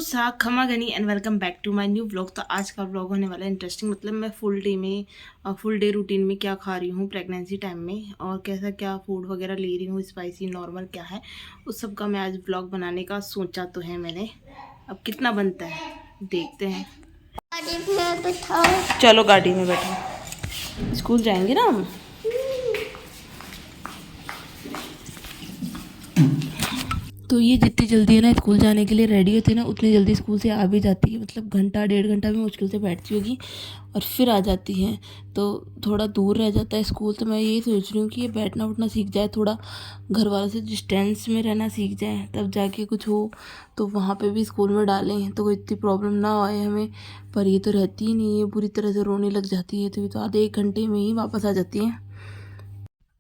सा खमा गनी and welcome back to my new vlog. तो आज का व्लॉग होने वाला है इंटरेस्टिंग। मतलब मैं फुल डे रूटीन में क्या खा रही हूँ प्रेगनेंसी टाइम में, और कैसा क्या फूड वगैरह ले रही हूँ, स्पाइसी नॉर्मल क्या है, उस सब का मैं आज व्लॉग बनाने का सोचा तो है मैंने। अब कितना बनता है देखते हैं। चलो गाड़ी में बैठो, स्कूल जाएंगे ना हम। तो ये जितनी जल्दी है ना स्कूल जाने के लिए रेडी होती है ना, उतनी जल्दी स्कूल से आ भी जाती है। मतलब घंटा डेढ़ घंटा भी मुश्किल से बैठती होगी और फिर आ जाती हैं। तो थोड़ा दूर रह जाता है स्कूल, तो मैं यही सोच रही हूँ कि ये बैठना उठना सीख जाए, थोड़ा घर वालों से डिस्टेंस में रहना सीख जाए, तब जाके कुछ हो तो वहाँ पे भी स्कूल में डालें तो कोई इतनी प्रॉब्लम ना आए हमें। पर ये तो रहती ही नहीं है, पूरी तरह से रोने लग जाती है, तो ये तो आधे एक घंटे में ही वापस आ जाती हैं।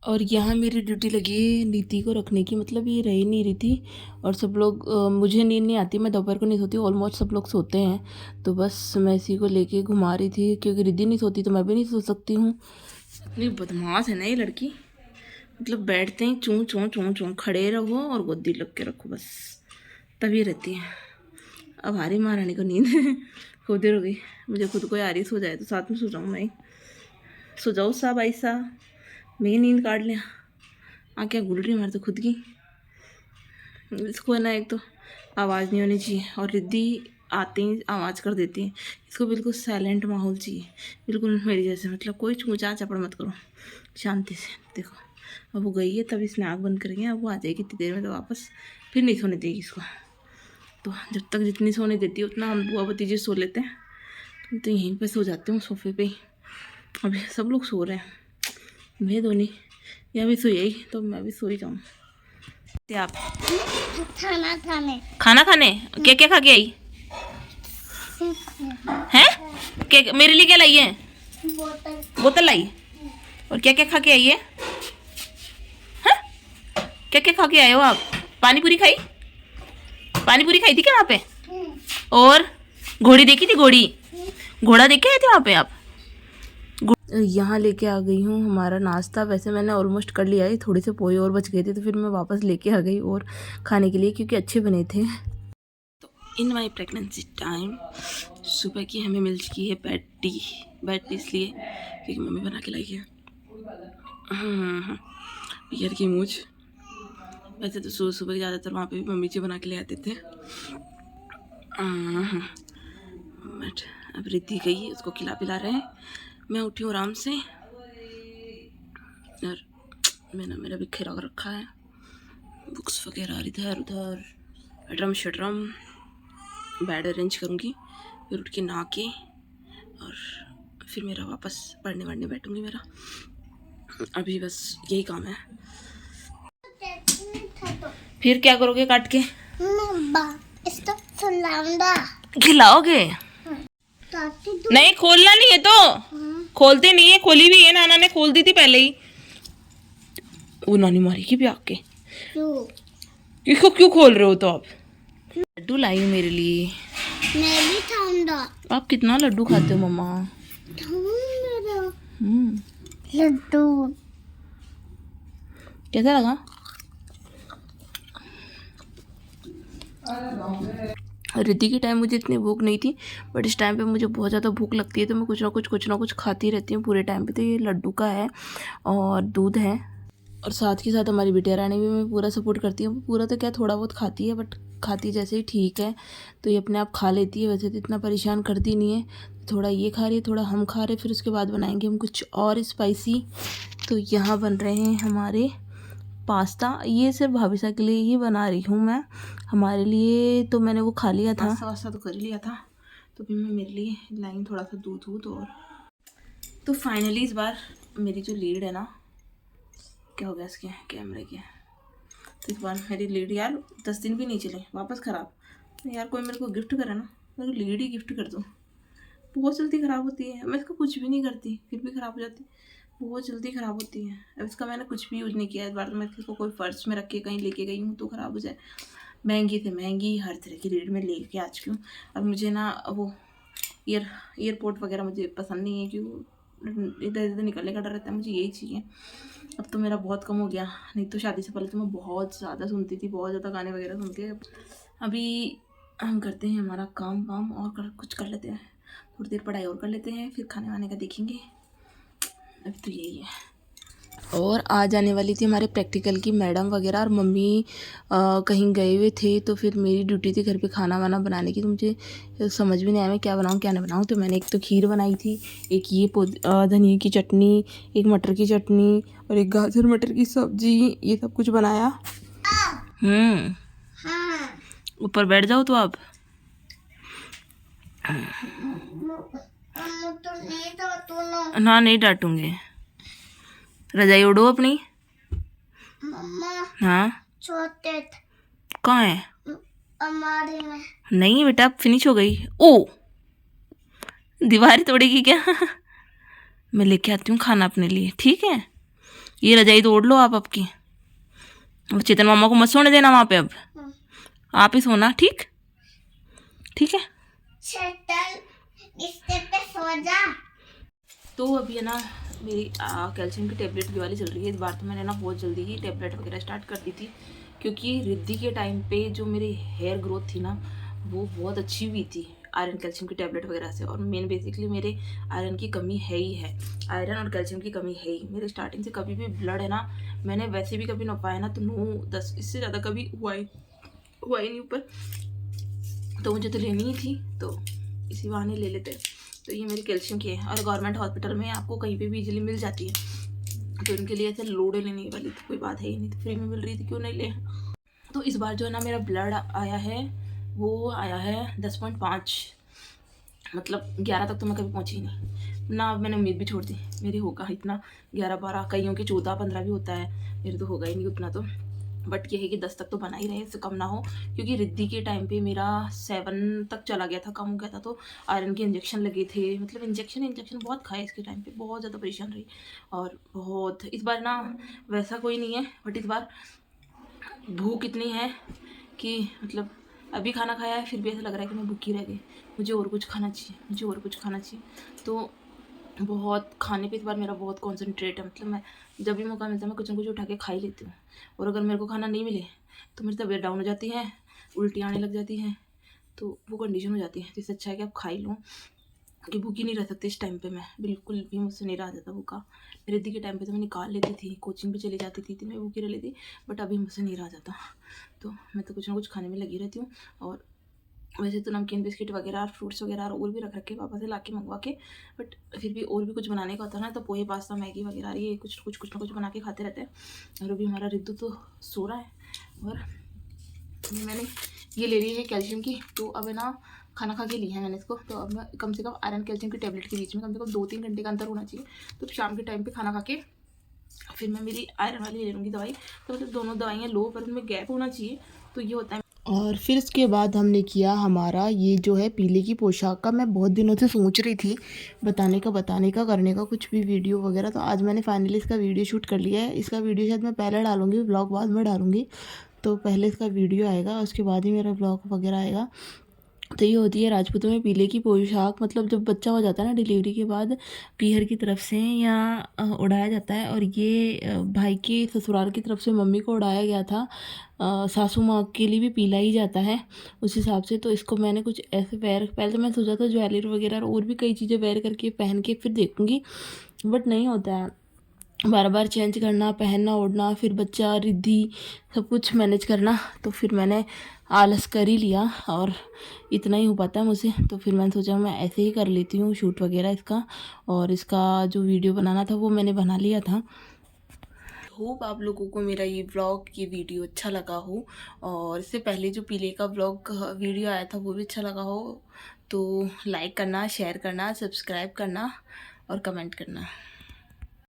और यहाँ मेरी ड्यूटी लगी है नीति को रखने की। मतलब ये रह ही नहीं रही थी और सब लोग मुझे नींद नहीं आती, मैं दोपहर को नहीं सोती, ऑलमोस्ट सब लोग सोते हैं। तो बस मैं इसी को लेके घुमा रही थी, क्योंकि रिद्धि नहीं सोती तो मैं भी नहीं सो सकती हूँ। इतनी बदमाश है ना ये लड़की। मतलब बैठते ही चूँ चूँ चूँ चूँ, खड़े रहो और गोदी लग के रखो, बस तभी रहती है। अब आ रही महारानी को नींद खुद देर हो गई, मुझे खुद को आ रही, सो जाए तो साथ में सो जाऊँ मैं। सो जाओ साहब, ऐसा मैं ही नींद काट लिया। क्या गुल रही हमारे तो खुद की। इसको है ना, एक तो आवाज़ नहीं होनी चाहिए, और रिद्धि आते ही आवाज़ कर देती है। इसको बिल्कुल साइलेंट माहौल चाहिए, बिल्कुल मेरी जैसे। मतलब कोई चूचा चपड़ मत करो, शांति से। देखो अब वो गई है, तब इसने आँख बंद करेंगे, अब वो आ जाएगी इतनी देर में तो वापस, फिर नहीं सोने देगी इसको। तो जब तक जितनी सोने देती है उतना हम बुआ भतीजे सो लेते हैं। तो यहीं पर सो जाते हूँ सोफे पे ही। अभी सब लोग सो रहे हैं, मैं धोनी या भी सोई, तो मैं भी सो ही जाऊँ। आप खाना खाने क्या क्या खा के आई हैं? क्या मेरे लिए क्या लाई है? बोतल लाई। और क्या क्या खा के आई है? हैं? क्या क्या खा के आए हो आप? पानी पूरी खाई? पानी पूरी खाई थी क्या वहाँ पे? और घोड़ी देखी थी? घोड़ा देख के आए थे वहाँ पे आप? यहाँ लेके आ गई हूँ हमारा नाश्ता। वैसे मैंने ऑलमोस्ट कर लिया है, थोड़े से पोहे और बच गए थे, तो फिर मैं वापस लेके आ गई और खाने के लिए, क्योंकि अच्छे बने थे। तो इन माई प्रेगनेंसी टाइम सुबह की हमें मिल चुकी है बैड टी इसलिए क्योंकि मम्मी बना के लाई है पियर की मूछ। वैसे तो सुबह सुबह ज़्यादातर वहाँ पे भी मम्मी जी बना के ले आते थे। बट अब रिद्धि गई, उसको खिला पिला रहे हैं। मैं उठी हूँ आराम से, और मैंने मेरा बिखेरा रखा है, बुक्स वगैरह इधर उधर, शटरम बेड अरेंज करूँगी, फिर उठ के नहा के और फिर मेरा वापस पढ़ने वढ़ने बैठूँगी। मेरा अभी बस यही काम है। फिर क्या करोगे काट के? खिलाओगे? नहीं, खोलना नहीं है तो खोलते नहीं है, खोली भी है, नाना ने खोल दी थी पहले ही। वो नानी मारेगी भी आके। इसको क्यों खोल रहे हो? तो आप लड्डू लाई हो मेरे लिए। मैं भी खाऊंगा। आप कितना लड्डू खाते हो मम्मा? लड्डू कैसा लगा? रिद्धि के टाइम मुझे इतनी भूख नहीं थी, बट इस टाइम पे मुझे बहुत ज़्यादा भूख लगती है, तो मैं कुछ ना कुछ खाती रहती हूँ पूरे टाइम पे। तो ये लड्डू का है और दूध है, और साथ के साथ हमारी बिटिया रानी भी मैं पूरा सपोर्ट करती हूँ। पूरा तो क्या, थोड़ा बहुत खाती है, बट खाती जैसे ही ठीक है, तो ये अपने आप खा लेती है। वैसे तो इतना परेशान करती नहीं है, थोड़ा ये खा रही है, थोड़ा हम खा रहे, फिर उसके बाद बनाएंगे हम कुछ और स्पाइसी। तो यहाँ बन रहे हैं हमारे पास्ता। ये सिर्फ भाभी के लिए ही बना रही हूँ मैं, हमारे लिए तो मैंने वो खा लिया था, पास्ता तो कर लिया था। तो फिर मैं मेरे लिए लाई थोड़ा सा दूध और। तो फाइनली इस बार मेरी जो लीड है ना, क्या हो गया इसके कैमरे के, तो इस बार मेरी लीड यार 10 दिन भी नहीं चले, वापस ख़राब। तो यार कोई मेरे को गिफ्ट करे ना, मेरे को लीड ही गिफ्ट कर दो। बहुत जल्दी ख़राब होती है, मैं इसको कुछ भी नहीं करती फिर भी ख़राब हो जाती, बहुत जल्दी ख़राब होती है। अब इसका मैंने कुछ भी यूज़ नहीं किया इस बार, तो मैं इसको कोई फर्श में रख के कहीं लेके गई हूँ तो ख़राब हो जाए। महंगी से महंगी हर तरह की लीड में लेके आ चुकी हूँ। अब मुझे ना वो एयरपोर्ट वगैरह मुझे पसंद नहीं है, क्यों इधर इधर निकलने का डर रहता है, मुझे यही चाहिए। अब तो मेरा बहुत कम हो गया, नहीं तो शादी से पहले तो मैं बहुत ज़्यादा सुनती थी, बहुत ज़्यादा गाने वगैरह सुनती। अभी हम करते हैं हमारा काम वाम और कुछ कर लेते हैं, थोड़ी देर पढ़ाई और कर लेते हैं, फिर खाने वाने का देखेंगे। अभी तो यही है। और आज आने वाली थी हमारे प्रैक्टिकल की मैडम वगैरह, और मम्मी कहीं गए हुए थे, तो फिर मेरी ड्यूटी थी घर पे खाना वाना बनाने की। तो मुझे समझ भी नहीं आया मैं क्या बनाऊँ क्या ना बनाऊँ। तो मैंने एक तो खीर बनाई थी, एक ये धनिया की चटनी, एक मटर की चटनी, और एक गाजर मटर की सब्जी, ये सब कुछ बनाया। ऊपर बैठ जाओ तो आप। ना नहीं डांटूंगी। रजाई उड़ो अपनी। हाँ छोटे कहाँ है? हमारे में नहीं बेटा, अब फिनिश हो गई। ओ दीवार तोड़ेगी क्या? मैं लेके आती हूँ खाना अपने लिए, ठीक है? ये रजाई तो ओढ़ लो आप आपकी। चेतन मामा को मत सोने देना वहाँ पे, अब आप ही सोना, ठीक ठीक है? चेतन बिस्तर पे सो जा। तो अभी है ना मेरी कैल्शियम की टेबलेट ये वाली चल रही है। इस बार तो मैंने ना बहुत जल्दी ही टेबलेट वगैरह स्टार्ट कर दी थी, क्योंकि रिद्धि के टाइम पे जो मेरी हेयर ग्रोथ थी ना वो बहुत अच्छी हुई थी आयरन कैल्शियम की टेबलेट वगैरह से। और मेन बेसिकली मेरे आयरन की कमी है ही है, आयरन और कैल्शियम की कमी है ही। मेरे स्टार्टिंग से कभी भी ब्लड है ना, मैंने वैसे भी कभी नापाया ना तो 9-10, इससे ज़्यादा कभी हुआ ही नहीं ऊपर। तो मुझे तो लेनी ही थी, तो इसी बहाने ले लेते हैं। तो ये मेरी कैल्शियम की है, और गवर्नमेंट हॉस्पिटल में आपको कहीं पे भी इजीली मिल जाती है, तो उनके लिए ऐसे लोड लेने वाली तो कोई बात है ही नहीं। तो फ्री में मिल रही थी, क्यों नहीं ले। तो इस बार जो है ना मेरा ब्लड आया है, वो आया है 10.5, मतलब 11 तक तो मैं कभी पहुँची ही नहीं ना। मैंने उम्मीद भी छोड़ दी, मेरी होगा इतना 11-12, कईयों के 14-15 भी होता है, मेरे तो होगा ही नहीं उतना। तो बट ये है कि 10 तक तो बना ही रहे, इससे कम ना हो, क्योंकि रिद्धि के टाइम पे मेरा 7 तक चला गया था, कम हो गया था। तो आयरन के इंजेक्शन लगे थे, मतलब इंजेक्शन बहुत खाए इसके टाइम पे, बहुत ज़्यादा परेशान रही। और बहुत इस बार ना वैसा कोई नहीं है, बट इस बार भूख इतनी है कि मतलब अभी खाना खाया है फिर भी ऐसा लग रहा है कि मैं भूखी रह गई, मुझे और कुछ खाना चाहिए, मुझे और कुछ खाना चाहिए। तो बहुत खाने पे इस बार मेरा बहुत कॉन्सेंट्रेट है, मतलब मैं जब भी मौका मिलता है मैं कुछ ना कुछ उठा के खा ही लेती हूँ। और अगर मेरे को खाना नहीं मिले तो मेरी तबीयत डाउन हो जाती है, उल्टी आने लग जाती हैं, तो वो कंडीशन हो जाती है। जिससे अच्छा है कि आप खा ही लो, कि भूखी नहीं रह सकती इस टाइम पे, मैं बिल्कुल भी मुझसे नहीं रहा जाता भूखा। रिद्धि के टाइम पे तो मैं निकाल लेती थी, कोचिंग पे चली जाती थी तो मैं भूखी रह लेती, बट अभी मुझसे नहीं रहा जाता। तो मैं तो कुछ ना कुछ खाने में लगी रहती हूँ। और वैसे तो नमकीन बिस्किट वगैरह, फ्रूट्स वगैरह और भी रख रखे पापा से ला के मंगवा के, बट फिर भी और भी कुछ बनाने का होता है ना, तो पोहे पास्ता मैगी वगैरह ये कुछ ना कुछ बना के खाते रहते हैं। और अभी हमारा रिद्धू तो सो रहा है, और मैंने ये ले ली है कैल्शियम की। तो अब है ना खाना खा के ली है मैंने इसको, तो अब मैं कम से कम आयरन कैल्शियम की टेबलेट के बीच में कम से कम 2-3 घंटे का अंतर होना चाहिए। तो शाम के टाइम पे खाना खा के फिर मैं मेरी आयरन वाली ले लूँगी दवाई। तो मतलब दोनों दवाइयाँ लो, पर उनमें गैप होना चाहिए, तो ये होता है। और फिर इसके बाद हमने किया हमारा ये जो है पीले की पोशाक का। मैं बहुत दिनों से सोच रही थी बताने का करने का कुछ भी वीडियो वगैरह, तो आज मैंने फाइनली इसका वीडियो शूट कर लिया है। इसका वीडियो शायद मैं पहले डालूँगी, ब्लॉग बाद में डालूँगी। तो पहले इसका वीडियो आएगा, उसके बाद ही मेरा ब्लॉग वगैरह आएगा। तो ये होती है राजपूतों में पीले की पोशाक, मतलब जब बच्चा हो जाता है ना डिलीवरी के बाद, पीहर की तरफ से या उड़ाया जाता है। और ये भाई के ससुराल की तरफ से मम्मी को उड़ाया गया था, सासू माँ के लिए भी पीला ही जाता है उस हिसाब से। तो इसको मैंने कुछ ऐसे वेयर, पहले तो मैं सोचा था ज्वेलरी वगैरह और भी कई चीज़ें वेयर करके पहन के फिर देखूँगी, बट नहीं होता है, बार बार चेंज करना, पहनना, ओढ़ना, फिर बच्चा, रिद्धि, सब कुछ मैनेज करना। तो फिर मैंने आलस कर ही लिया, और इतना ही हो पाता है मुझसे। तो फिर मैंने सोचा मैं ऐसे ही कर लेती हूँ शूट वगैरह इसका, और इसका जो वीडियो बनाना था वो मैंने बना लिया था। होप आप लोगों को मेरा ये व्लॉग, ये वीडियो अच्छा लगा हो, और इससे पहले जो पीले का व्लॉग वीडियो आया था वो भी अच्छा लगा हो। तो लाइक करना, शेयर करना, सब्सक्राइब करना और कमेंट करना।